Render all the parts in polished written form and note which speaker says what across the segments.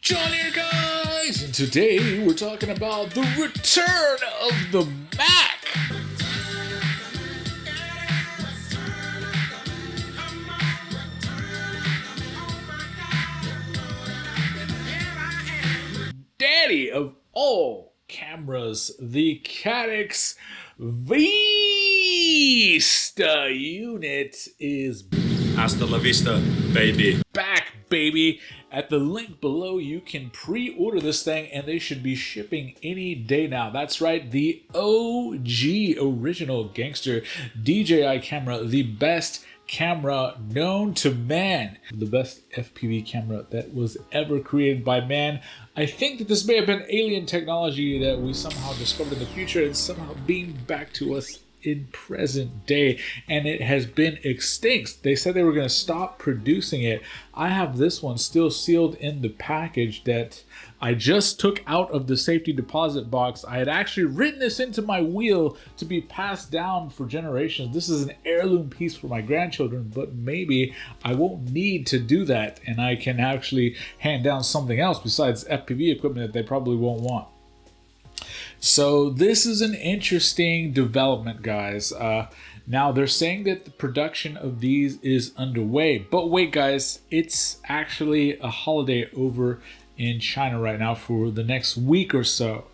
Speaker 1: John here, guys, and today we're talking about the return of the Mac. Daddy of all cameras, the Caddx VISTA unit is
Speaker 2: Hasta la vista, baby.
Speaker 1: back, baby. At the link below, you can pre-order this thing, and they should be shipping any day now. That's right, the OG original gangster DJI camera, the best camera known to man, the best FPV camera that was ever created by man. I think that this may have been alien technology that we somehow discovered in the future and somehow beamed back to us in present day, and it has been extinct. They said they were going to stop producing it. I have this one still sealed in the package that I just took out of the safety deposit box. I had actually written this into my wheel to be passed down for generations. This is an heirloom piece for my grandchildren, but maybe I won't need to do that, and I can actually hand down something else besides FPV equipment that they probably won't want. So this is an interesting development, guys. Now they're saying that the production of these is underway, but wait, guys, it's actually a holiday over in China right now for the next week or so.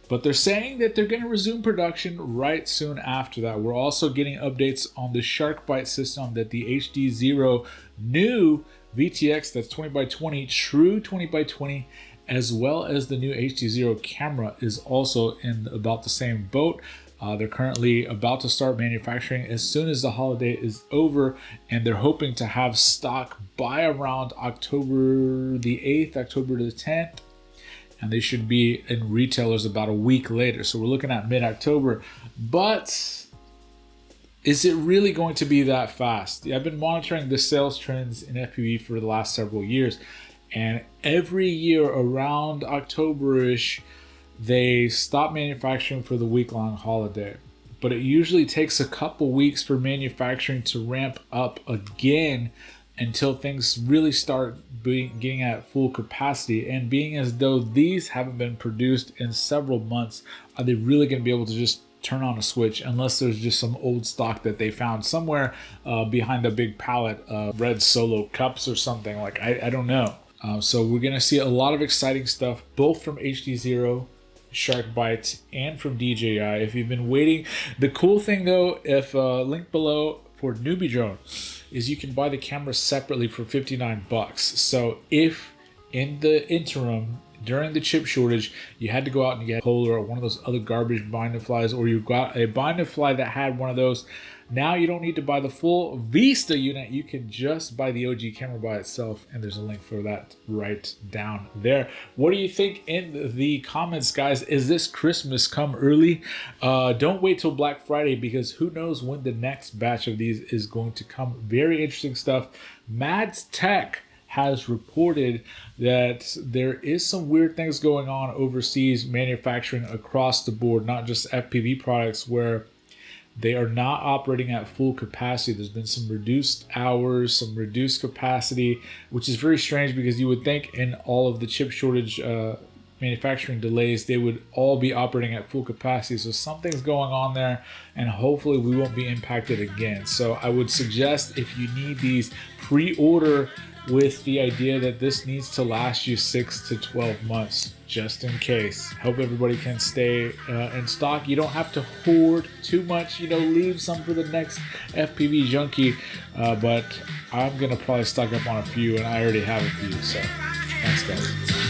Speaker 1: But they're saying that they're going to resume production right soon after that. We're also getting updates on the shark bite system that the HD0 new VTX, that's 20x20, true 20x20, as well as the new HD0 camera is also in about the same boat. They're currently about to start manufacturing as soon as the holiday is over, and they're hoping to have stock by around October the 8th, October the 10th, and they should be in retailers about a week later. So we're looking at mid-October, but is it really going to be that fast? I've been monitoring the sales trends in FPV for the last several years, and every year around October-ish, they stop manufacturing for the week-long holiday. But it usually takes a couple weeks for manufacturing to ramp up again until things really start getting at full capacity. And being as though these haven't been produced in several months, are they really going to be able to just turn on a switch unless there's just some old stock that they found somewhere behind a big pallet of red Solo cups or something? Like, I don't know. So we're going to see a lot of exciting stuff, both from HD0, Shark Bite, and from DJI. If you've been waiting, the cool thing though, if link below for Newbie Drone, is you can buy the camera separately for 59 bucks. So if in the interim, during the chip shortage, you had to go out and get a Polar or one of those other garbage bind and flies, or you got a bind and fly that had one of those, now you don't need to buy the full Vista unit. You can just buy the OG camera by itself, and there's a link for that right down there. What do you think in the comments, guys? Is this Christmas come early? Don't wait till Black Friday, because who knows when the next batch of these is going to come. Very interesting stuff. Mads Tech has reported that there is some weird things going on overseas manufacturing across the board, not just FPV products, where they are not operating at full capacity. There's been some reduced hours, some reduced capacity, which is very strange because you would think in all of the chip shortage manufacturing delays, they would all be operating at full capacity. So something's going on there, and hopefully we won't be impacted again. So I would suggest, if you need these, pre-order with the idea that this needs to last you 6 to 12 months, just in case. Hope everybody can stay in stock. You don't have to hoard too much, leave some for the next FPV junkie, but I'm gonna probably stock up on a few, and I already have a few. So thanks, guys.